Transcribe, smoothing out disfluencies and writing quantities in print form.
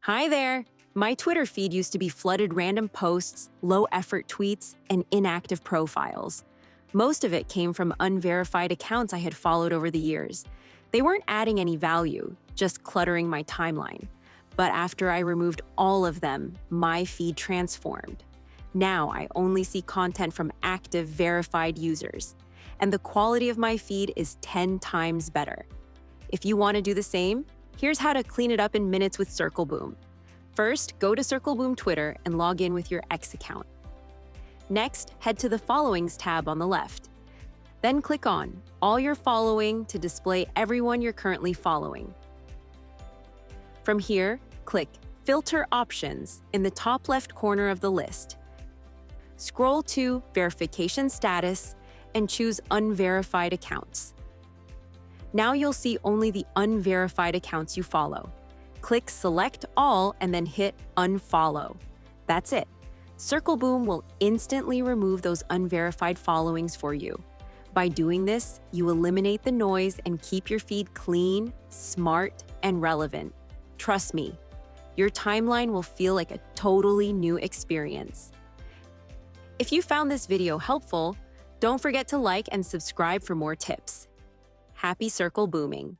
Hi there! My Twitter feed used to be flooded random posts, low-effort tweets, and inactive profiles. Most of it came from unverified accounts I had followed over the years. They weren't adding any value, just cluttering my timeline. But after I removed all of them, my feed transformed. Now I only see content from active, verified users. And the quality of my feed is 10 times better. If you want to do the same, here's how to clean it up in minutes with Circleboom. First, go to Circleboom Twitter and log in with your X account. Next, head to the Followings tab on the left. Then click on All Your Following to display everyone you're currently following. From here, click Filter Options in the top left corner of the list. Scroll to Verification Status and choose Unverified Accounts. Now you'll see only the unverified accounts you follow. Click Select All and then hit Unfollow. That's it. Circleboom will instantly remove those unverified followings for you. By doing this, you eliminate the noise and keep your feed clean, smart, and relevant. Trust me, your timeline will feel like a totally new experience. If you found this video helpful, don't forget to like and subscribe for more tips. Happy Circlebooming!